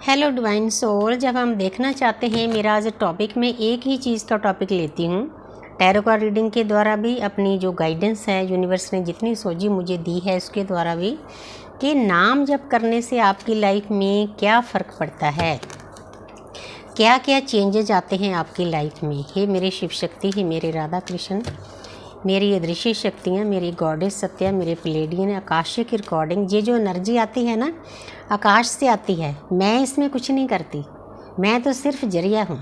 Hello divine soul. जब हम देखना चाहते हैं, मेरा आज टॉपिक में एक ही चीज़ का टॉपिक लेती हूँ। टैरो कार्ड रीडिंग के द्वारा भी, अपनी जो गाइडेंस है यूनिवर्स ने जितनी सोची मुझे दी है उसके द्वारा भी, कि नाम जप करने से आपकी लाइफ में क्या फ़र्क पड़ता है, क्या क्या चेंजेज आते हैं आपकी लाइफ में। हे मेरे शिव शक्ति, हे मेरे राधा कृष्ण, मेरी अदृश्य शक्तियाँ, मेरी गॉडेस सत्या, मेरे प्लेडियन, आकाशिक रिकॉर्डिंग, ये जो एनर्जी आती है ना, आकाश से आती है। मैं इसमें कुछ नहीं करती, मैं तो सिर्फ जरिया हूँ।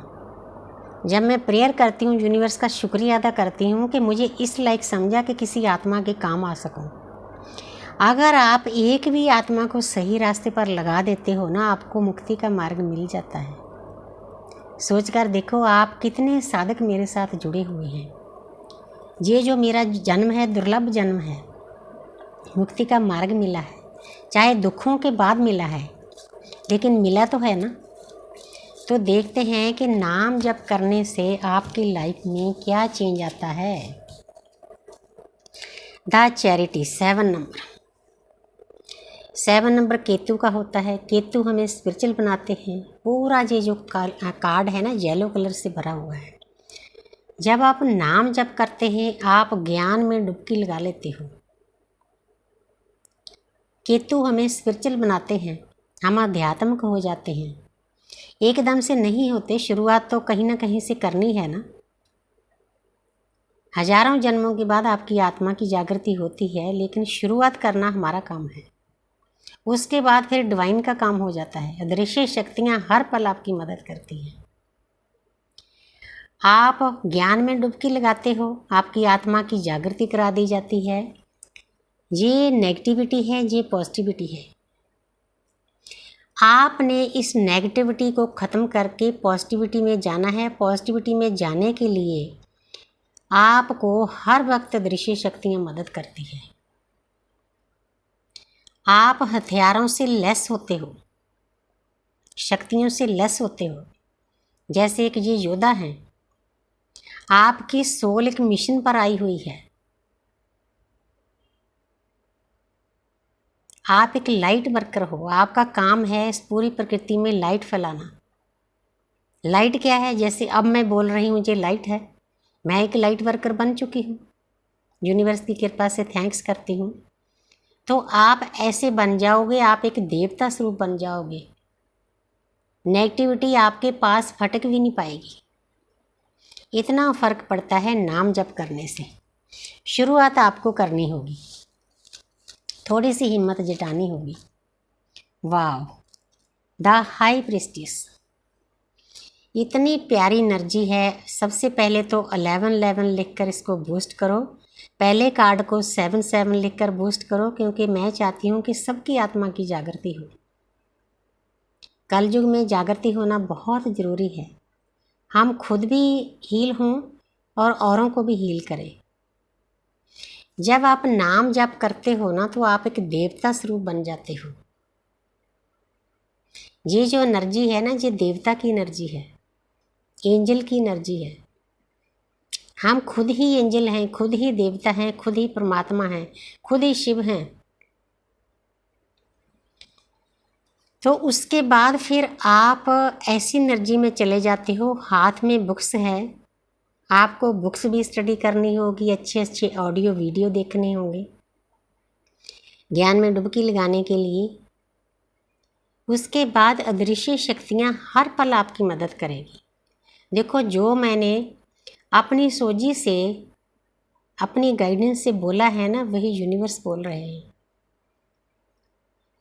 जब मैं प्रेयर करती हूँ, यूनिवर्स का शुक्रिया अदा करती हूँ कि मुझे इस लायक समझा कि किसी आत्मा के काम आ सकूँ। अगर आप एक भी आत्मा को सही रास्ते पर लगा देते हो ना, आपको मुक्ति का मार्ग मिल जाता है। सोचकर देखो आप कितने साधक मेरे साथ जुड़े हुए हैं। ये जो मेरा जन्म है, दुर्लभ जन्म है, मुक्ति का मार्ग मिला है, चाहे दुखों के बाद मिला है, लेकिन मिला तो है ना। तो देखते हैं कि नाम जप करने से आपकी लाइफ में क्या चेंज आता है। द चैरिटी 7 नंबर केतु का होता है। केतु हमें स्पिरिचुअल बनाते हैं। पूरा ये जो कार्ड है ना, येलो कलर से भरा हुआ है। जब आप नाम जप करते हैं, आप ज्ञान में डुबकी लगा लेते हो। केतु हमें स्पिरिचुअल बनाते हैं, हम आध्यात्मिक हो जाते हैं। एकदम से नहीं होते, शुरुआत तो कहीं ना कहीं से करनी है ना। हजारों जन्मों के बाद आपकी आत्मा की जागृति होती है, लेकिन शुरुआत करना हमारा काम है। उसके बाद फिर डिवाइन का काम हो जाता है। अदृश्य शक्तियाँ हर पल आपकी मदद करती हैं। आप ज्ञान में डुबकी लगाते हो, आपकी आत्मा की जागृति करा दी जाती है। ये नेगेटिविटी है, ये पॉजिटिविटी है। आपने इस नेगेटिविटी को ख़त्म करके पॉजिटिविटी में जाना है। पॉजिटिविटी में जाने के लिए आपको हर वक्त दृश्य शक्तियाँ मदद करती है। आप हथियारों से लेस होते हो, शक्तियों से लेस होते हो। जैसे एक ये योद्धा हैं, आपकी सोल एक मिशन पर आई हुई है। आप एक लाइट वर्कर हो, आपका काम है इस पूरी प्रकृति में लाइट फैलाना। लाइट क्या है? जैसे अब मैं बोल रही हूँ, ये लाइट है। मैं एक लाइट वर्कर बन चुकी हूँ, यूनिवर्स की कृपा से थैंक्स करती हूँ। तो आप ऐसे बन जाओगे, आप एक देवता स्वरूप बन जाओगे। नेगेटिविटी आपके पास फटक भी नहीं पाएगी। इतना फ़र्क पड़ता है नाम जप करने से। शुरुआत आपको करनी होगी, थोड़ी सी हिम्मत जुटानी होगी। वाह, द हाई प्रीस्टिस, इतनी प्यारी एनर्जी है। सबसे पहले तो 1111 लिखकर इसको बूस्ट करो। पहले कार्ड को 77 लिखकर बूस्ट करो, क्योंकि मैं चाहती हूँ कि सबकी आत्मा की जागृति हो। कलयुग में जागृति होना बहुत ज़रूरी है। हम खुद भी हील हों और औरों को भी हील करें। जब आप नाम जप करते हो ना, तो आप एक देवता स्वरूप बन जाते हो। ये जो एनर्जी है ना, ये देवता की एनर्जी है, एंजल की एनर्जी है। हम खुद ही एंजल हैं, खुद ही देवता हैं, खुद ही परमात्मा हैं, खुद ही शिव हैं। तो उसके बाद फिर आप ऐसी एनर्जी में चले जाते हो। हाथ में बुक्स है, आपको बुक्स भी स्टडी करनी होगी, अच्छे अच्छे ऑडियो वीडियो देखने होंगे ज्ञान में डुबकी लगाने के लिए। उसके बाद अदृश्य शक्तियाँ हर पल आपकी मदद करेगी। देखो, जो मैंने अपनी सोची से, अपनी गाइडेंस से बोला है ना, वही यूनिवर्स बोल रहे हैं।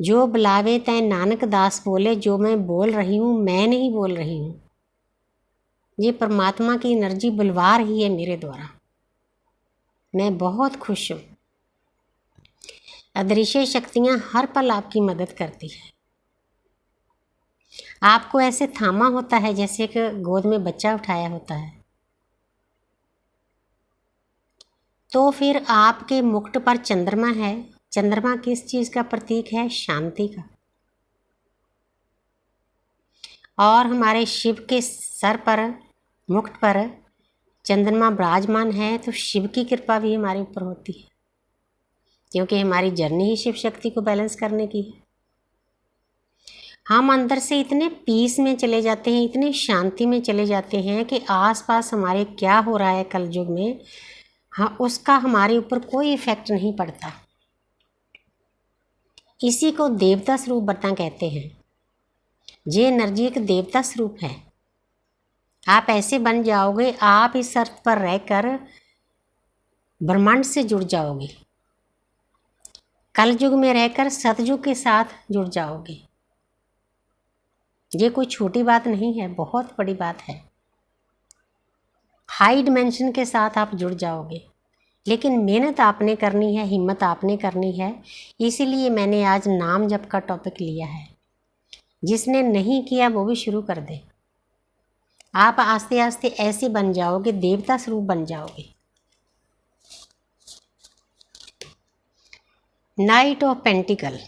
जो बुलावे तय नानक दास बोले, जो मैं बोल रही हूँ मैं नहीं बोल रही हूँ, ये परमात्मा की एनर्जी बुलवा रही है मेरे द्वारा। मैं बहुत खुश हूँ। अदृश्य शक्तियाँ हर पल आपकी मदद करती है। आपको ऐसे थामा होता है जैसे कि गोद में बच्चा उठाया होता है। तो फिर आपके मुकुट पर चंद्रमा है। चंद्रमा किस चीज़ का प्रतीक है? शांति का। और हमारे शिव के सर पर, मुकुट पर चंद्रमा विराजमान है, तो शिव की कृपा भी हमारे ऊपर होती है, क्योंकि हमारी जर्नी ही शिव शक्ति को बैलेंस करने की है। हम अंदर से इतने पीस में चले जाते हैं, इतने शांति में चले जाते हैं कि आसपास हमारे क्या हो रहा है कलयुग में, हाँ, उसका हमारे ऊपर कोई इफेक्ट नहीं पड़ता। इसी को देवता स्वरूप बर्तन कहते हैं। ये एनर्जी एक देवता स्वरूप है। आप ऐसे बन जाओगे, आप इस अर्थ पर रहकर ब्रह्मांड से जुड़ जाओगे, कलयुग में रहकर सतयुग के साथ जुड़ जाओगे। ये कोई छोटी बात नहीं है, बहुत बड़ी बात है। हाई डिमेंशन के साथ आप जुड़ जाओगे, लेकिन मेहनत आपने करनी है, हिम्मत आपने करनी है। इसीलिए मैंने आज नाम जप का टॉपिक लिया है। जिसने नहीं किया वो भी शुरू कर दे। आप आस्ते आस्ते ऐसे बन जाओगे, देवता स्वरूप बन जाओगे। नाइट ऑफ पेंटिकल,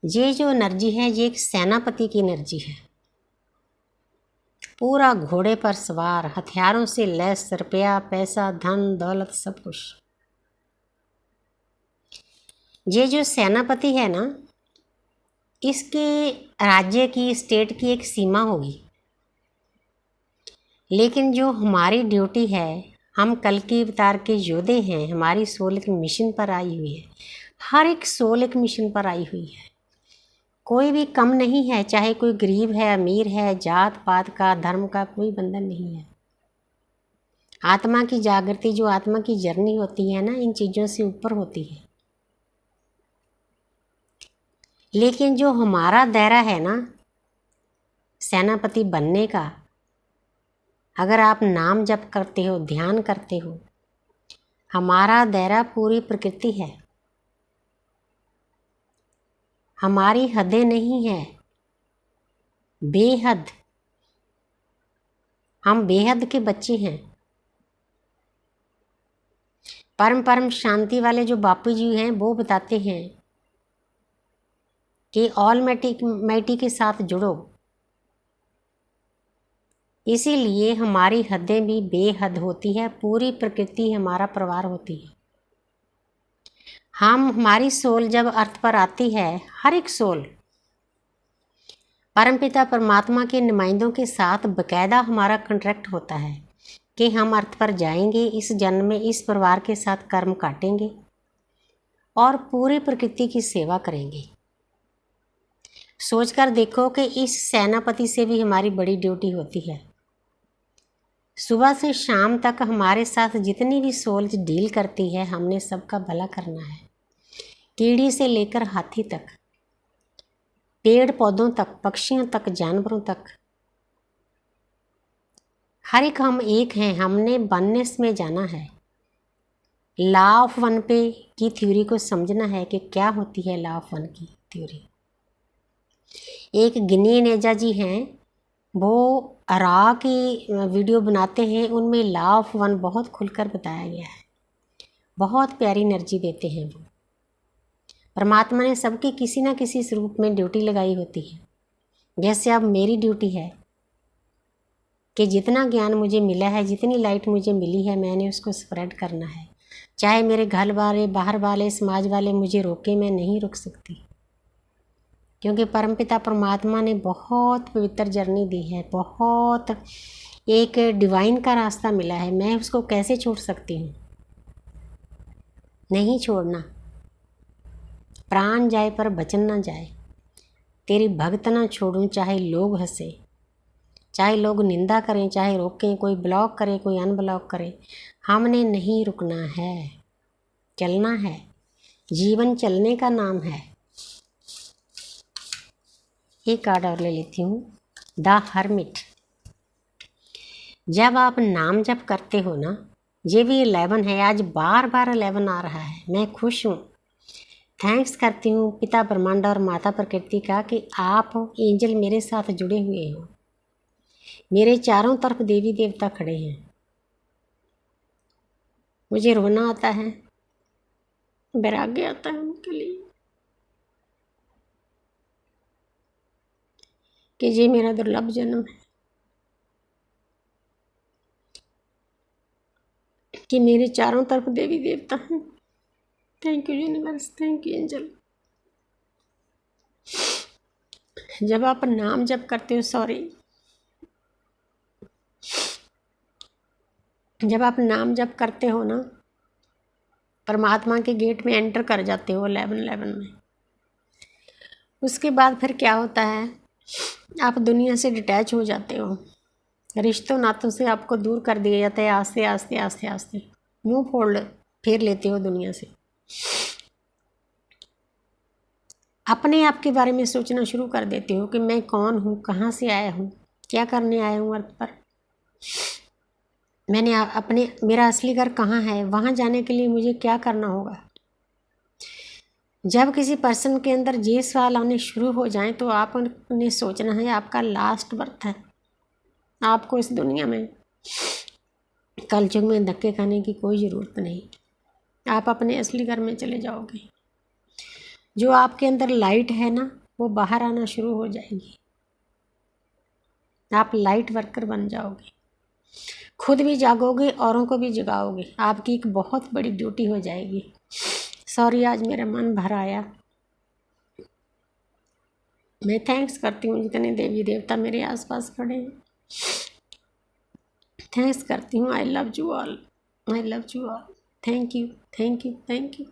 ये जो एनर्जी है ये एक सेनापति की एनर्जी है। पूरा घोड़े पर सवार, हथियारों से लैस, रुपया पैसा धन दौलत सब कुछ। ये जो सेनापति है ना, इसके राज्य की, स्टेट की एक सीमा होगी। लेकिन जो हमारी ड्यूटी है, हम कल के अवतार के योद्धे हैं। हमारी सोल एक मिशन पर आई हुई है। हर एक सोल एक मिशन पर आई हुई है। कोई भी कम नहीं है, चाहे कोई गरीब है, अमीर है, जात पात का, धर्म का कोई बंधन नहीं है। आत्मा की जागृति, जो आत्मा की जर्नी होती है ना, इन चीज़ों से ऊपर होती है। लेकिन जो हमारा दायरा है ना सेनापति बनने का, अगर आप नाम जप करते हो, ध्यान करते हो, हमारा दायरा पूरी प्रकृति है। हमारी हदें नहीं है, बेहद। हम बेहद के बच्चे हैं। परम परम शांति वाले जो बापू जी हैं वो बताते हैं कि ऑल मैटी के साथ जुड़ो। इसीलिए हमारी हदें भी बेहद होती है। पूरी प्रकृति हमारा परिवार होती है। हमारी सोल जब अर्थ पर आती है, हर एक सोल परमपिता परमात्मा के नुमाइंदों के साथ बकायदा हमारा कॉन्ट्रैक्ट होता है कि हम अर्थ पर जाएंगे, इस जन्म में इस परिवार के साथ कर्म काटेंगे और पूरी प्रकृति की सेवा करेंगे। सोचकर देखो कि इस सेनापति से भी हमारी बड़ी ड्यूटी होती है। सुबह से शाम तक हमारे साथ जितनी भी सोल डील करती है, हमने सबका भला करना है। कीड़ी से लेकर हाथी तक, पेड़ पौधों तक, पक्षियों तक, जानवरों तक, हर एक हम एक हैं। हमने वननेस में जाना है। लॉ ऑफ वन पे की थ्योरी को समझना है कि क्या होती है लॉ ऑफ वन की थ्योरी। एक गिनी नेजा जी हैं, वो रा की वीडियो बनाते हैं, उनमें लॉ ऑफ वन बहुत खुलकर बताया गया है। बहुत प्यारी एनर्जी देते हैं वो। परमात्मा ने सबकी किसी न किसी स्वरूप में ड्यूटी लगाई होती है। जैसे अब मेरी ड्यूटी है कि जितना ज्ञान मुझे मिला है, जितनी लाइट मुझे मिली है, मैंने उसको स्प्रेड करना है। चाहे मेरे घर वाले, बाहर वाले, समाज वाले मुझे रोके, मैं नहीं रुक सकती। क्योंकि परमपिता परमात्मा ने बहुत पवित्र जर्नी दी है, बहुत एक डिवाइन का रास्ता मिला है। मैं उसको कैसे छोड़ सकती हूँ? नहीं छोड़ना। प्राण जाए पर वचन ना जाए। तेरी भक्त ना छोड़ूं, चाहे लोग हंसे, चाहे लोग निंदा करें, चाहे रोकें, कोई ब्लॉक करे, कोई अनब्लॉक करे, हमने नहीं रुकना है, चलना है। जीवन चलने का नाम है। एक कार्ड और ले लेती हूँ, द हर्मिट। जब आप नाम जप करते हो ना, ये भी 11 है, आज बार बार 11 आ रहा है। मैं खुश हूँ, थैंक्स करती हूँ पिता ब्रह्मांड और माता प्रकृति का कि आप एंजल मेरे साथ जुड़े हुए हो। मेरे चारों तरफ देवी देवता खड़े हैं। मुझे रोना आता है, वैराग्य आता है उनके लिए कि ये मेरा दुर्लभ जन्म है, कि मेरे चारों तरफ देवी देवता हैं। Thank you universe, thank you angel. जब आप नाम जप करते हो, जब आप नाम जप करते हो ना, परमात्मा के गेट में एंटर कर जाते हो 1111 में। उसके बाद फिर क्या होता है, आप दुनिया से डिटैच हो जाते हो, रिश्तों नातों से आपको दूर कर दिया जाता है। आस्ते आस्ते आस्ते आस्ते मुंह फेर लेते हो दुनिया से। अपने आप के बारे में सोचना शुरू कर देते हो कि मैं कौन हूँ, कहाँ से आया हूँ, क्या करने आया हूँ अर्थ पर, मेरा असली घर कहाँ है, वहाँ जाने के लिए मुझे क्या करना होगा। जब किसी पर्सन के अंदर ये सवाल आने शुरू हो जाएं तो आपने सोचना है आपका लास्ट बर्थ है। आपको इस दुनिया में कलयुग में धक्के खाने की कोई ज़रूरत नहीं। आप अपने असली घर में चले जाओगे। जो आपके अंदर लाइट है ना, वो बाहर आना शुरू हो जाएगी। आप लाइट वर्कर बन जाओगे, खुद भी जागोगे, औरों को भी जगाओगे। आपकी एक बहुत बड़ी ड्यूटी हो जाएगी। सॉरी, आज मेरा मन भर आया। मैं थैंक्स करती हूँ जितने देवी देवता मेरे आसपास खड़े हैं। थैंक्स करती हूँ। I love you all, I love you all. Thank you, thank you, thank you.